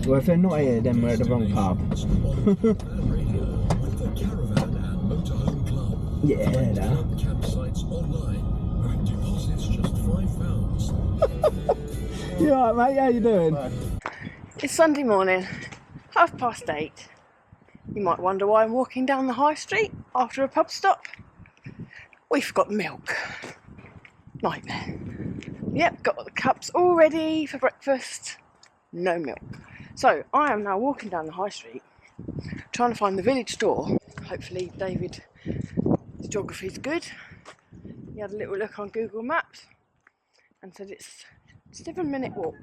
Well, if they're not here, then we're at the wrong pub. Yeah, there. You alright, mate? How you doing? It's Sunday morning, 8:30. You might wonder why I'm walking down the high street after a pub stop. We forgot milk. Nightmare. Yep, got the cups all ready for breakfast. No milk. So I am now walking down the high street, trying to find the village store. Hopefully David, his geography is good. He had a little look on Google Maps and said it's a 7-minute walk.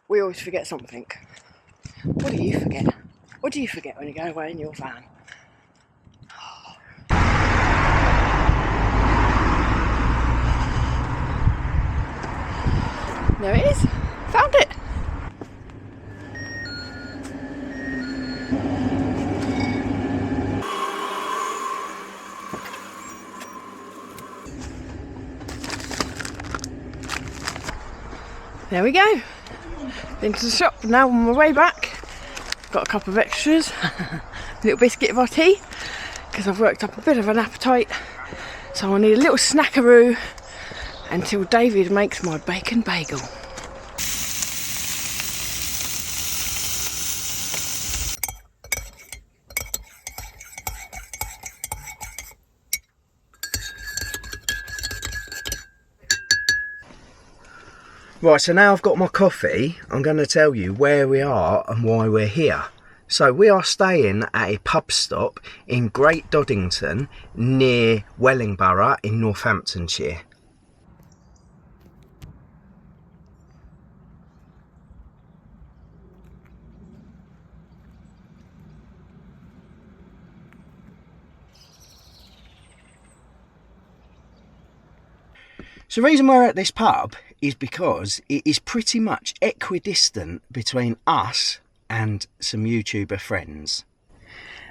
We always forget something. What do you forget? What do you forget when you go away in your van? There it is. Found it. There we go. Into the shop. Now on my way back, got a couple of extras. A little biscuit of our tea, because I've worked up a bit of an appetite. So I need a little snackaroo until David makes my bacon bagel. Right, so now I've got my coffee, I'm going to tell you where we are and why we're here. So we are staying at a pub stop in Great Doddington near Wellingborough in Northamptonshire. So the reason we're at this pub is because it is pretty much equidistant between us and some YouTuber friends.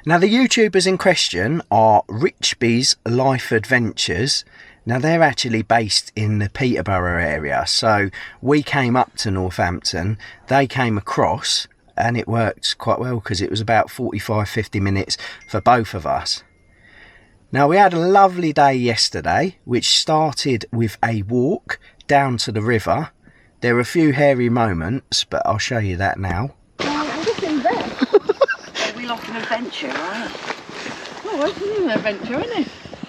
Now the YouTubers in question are Richby's Life Adventures. Now they're actually based in the Peterborough area, so we came up to Northampton, they came across, and it worked quite well because it was about 45-50 minutes for both of us. Now we had a lovely day yesterday, which started with a walk down to the river. There were a few hairy moments, but I'll show you that now. I'm just in there. We like an adventure, right? Oh, this is an adventure, isn't it?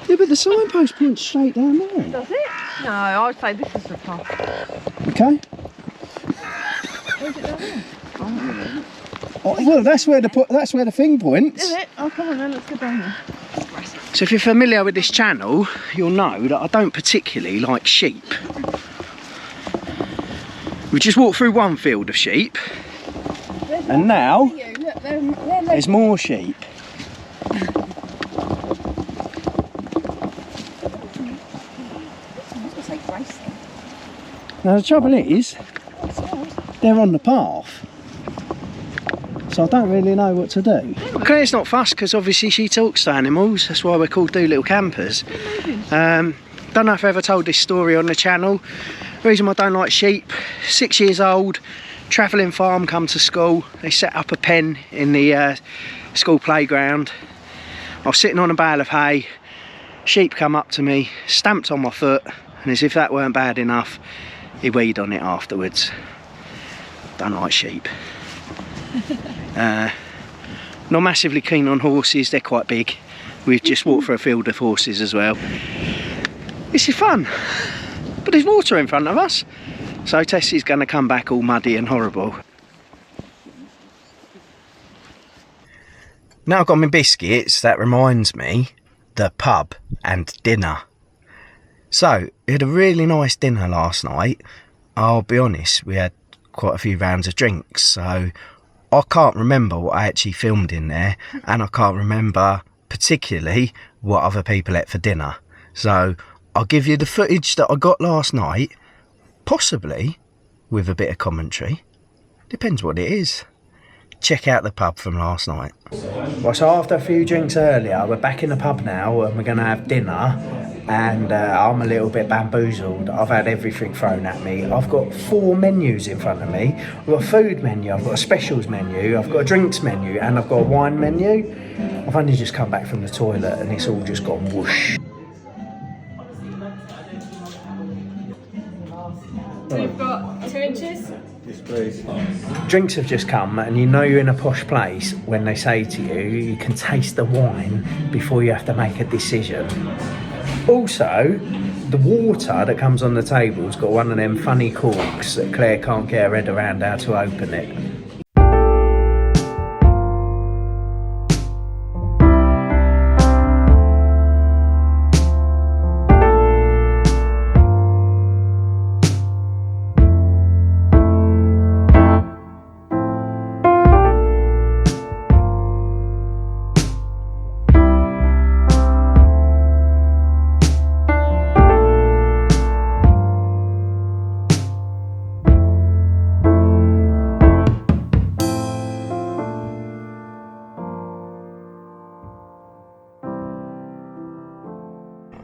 Yeah, but the signpost points straight down there. Does it? No, I'd say this is the pub. Okay. Where's it down there? Oh, well, that's where the thing points. Is it? Oh, come on then, let's go down there. So if you're familiar with this channel, you'll know that I don't particularly like sheep. We just walked through one field of sheep, and now there's more sheep. Now the trouble is, they're on the path, so I don't really know what to do. Claire's not fussed because obviously she talks to animals, that's why we're called Dolittle Campers. Don't know if I ever told this story on the channel. The reason I don't like sheep, 6 years old, travelling farm, come to school. They set up a pen in the school playground. I was sitting on a bale of hay, sheep come up to me, stamped on my foot, and as if that weren't bad enough, he weed on it afterwards. Don't like sheep. Not massively keen on horses, they're quite big. We've just walked through a field of horses as well. This is fun, but there's water in front of us, so Tessie's going to come back all muddy and horrible. Now I've got my biscuits, that reminds me, the pub and dinner. So, we had a really nice dinner last night. I'll be honest, we had quite a few rounds of drinks, so I can't remember what I actually filmed in there, and I can't remember particularly what other people ate for dinner. So I'll give you the footage that I got last night, possibly with a bit of commentary. Depends what it is. Check out the pub from last night. Well, so after a few drinks earlier, we're back in the pub now and we're going to have dinner. and I'm a little bit bamboozled. I've had everything thrown at me. I've got 4 menus in front of me. I've got a food menu, I've got a specials menu, I've got a drinks menu, and I've got a wine menu. I've only just come back from the toilet and it's all just gone whoosh. So you've got 2 inches? Yes, please. Drinks have just come, and you know you're in a posh place when they say to you, you can taste the wine before you have to make a decision. Also, the water that comes on the table's got one of them funny corks that Claire can't get her head around how to open it.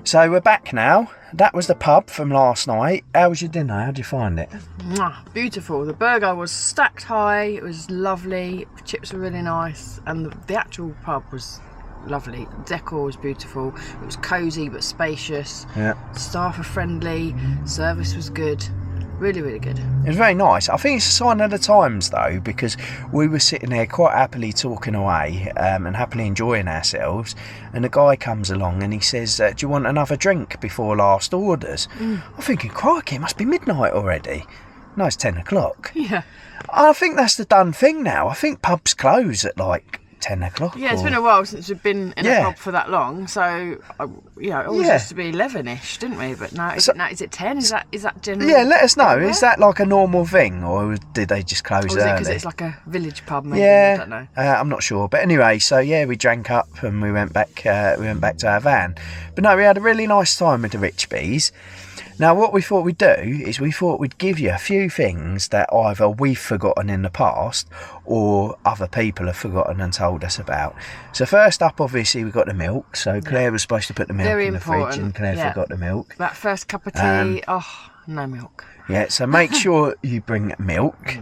So we're back now. That was the pub from last night. How was your dinner? How did you find it? Mwah, beautiful. The burger was stacked high. It was lovely. The chips were really nice, and the actual pub was lovely. The decor was beautiful. It was cosy but spacious. Yeah. Staff were friendly. Service was good. Really, really good. It was very nice. I think it's a sign of the times though, because we were sitting there quite happily talking away and happily enjoying ourselves, and a guy comes along and he says, do you want another drink before last orders? I'm thinking, crikey, it must be midnight already. No, it's 10 o'clock. Yeah. I think that's the done thing now. I think pubs close at like 10 o'clock. Yeah, it's been a while since we've been in Yeah. a pub for that long, so it always Yeah. used to be 11ish, didn't we? But now, is it 10? Is that generally? Yeah, let us know. everywhere? Is that like a normal thing, or did they just close Or is it early? because it's like a village pub? Maybe? Yeah, I don't know. I'm not sure, but anyway, so yeah, we drank up and we went back. We went back to our van, but no, we had a really nice time with the Rich Bees. Now, what we thought we'd do is we thought we'd give you a few things that either we've forgotten in the past or other people have forgotten and told us about. So first up, obviously, we got the milk. So Claire was supposed to put the milk Very in the important, fridge, and Claire yeah. forgot the milk. That first cup of tea, no milk. Yeah, so make sure you bring milk.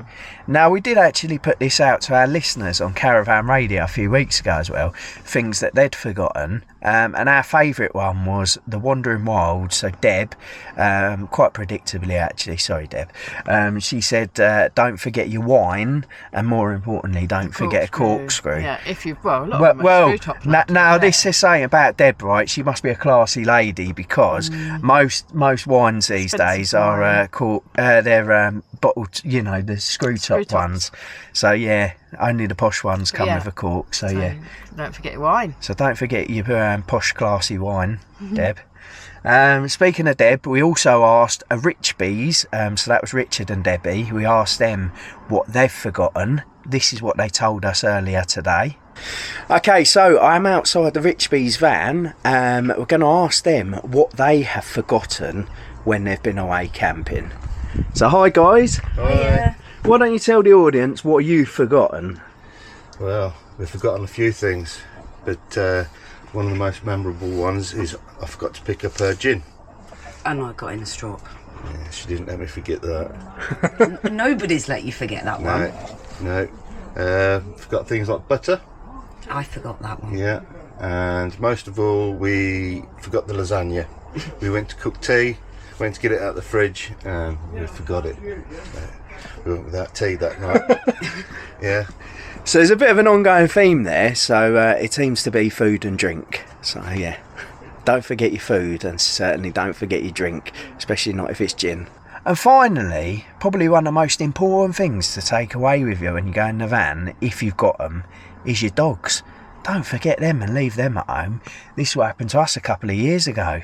Now, we did actually put this out to our listeners on Caravan Radio a few weeks ago as well, things that they'd forgotten. And our favourite one was the Wandering Wild. So Deb, quite predictably actually, sorry Deb, she said, don't forget your wine, and more importantly, don't forget a corkscrew. Yeah, if you've, a lot of them are screw tops. Now this is saying about Deb, right? She must be a classy lady, because most wines these days are they're bottled, you know, the screw top ones. So yeah, only the posh ones come with a cork. So yeah, don't forget your wine. so don't forget your posh classy wine, Deb. Speaking of Deb, we also asked a Rich Bees, so that was Richard and Debbie. We asked them what they've forgotten. This is what they told us earlier today. Okay, so I'm outside the Rich Bees van. We're going to ask them what they have forgotten when they've been away camping. So hi guys. Hi. Why don't you tell the audience what you've forgotten? Well, we've forgotten a few things, but one of the most memorable ones is I forgot to pick up her gin. And I got in a stroke. Yeah, she didn't let me forget that. Nobody's let you forget that one. No. Forgot things like butter. I forgot that one. Yeah. And most of all, we forgot the lasagna. We went to cook tea, went to get it out of the fridge, and we forgot it. We went without tea that night. Yeah. So there's a bit of an ongoing theme there. So it seems to be food and drink. So yeah, don't forget your food, and certainly don't forget your drink, especially not if it's gin. And finally, probably one of the most important things to take away with you when you go in the van, if you've got them, is your dogs. Don't forget them and leave them at home. This is what happened to us a couple of years ago.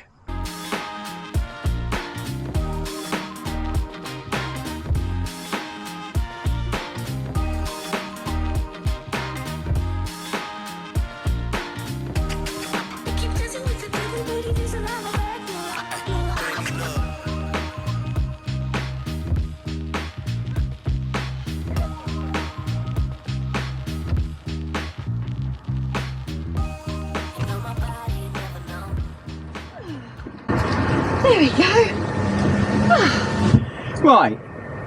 There we go. Right,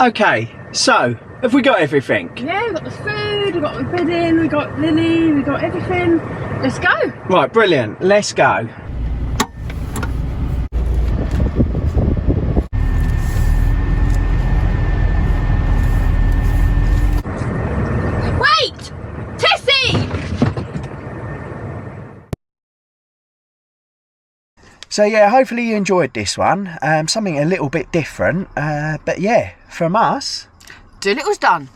okay, so have we got everything? Yeah, we've got the food, we've got the bedding, we've got Lily, we've got everything. Let's go. Right, brilliant, let's go. Wait! Tessie! So yeah, hopefully you enjoyed this one. Something a little bit different, but yeah, from us. Dolittle's done.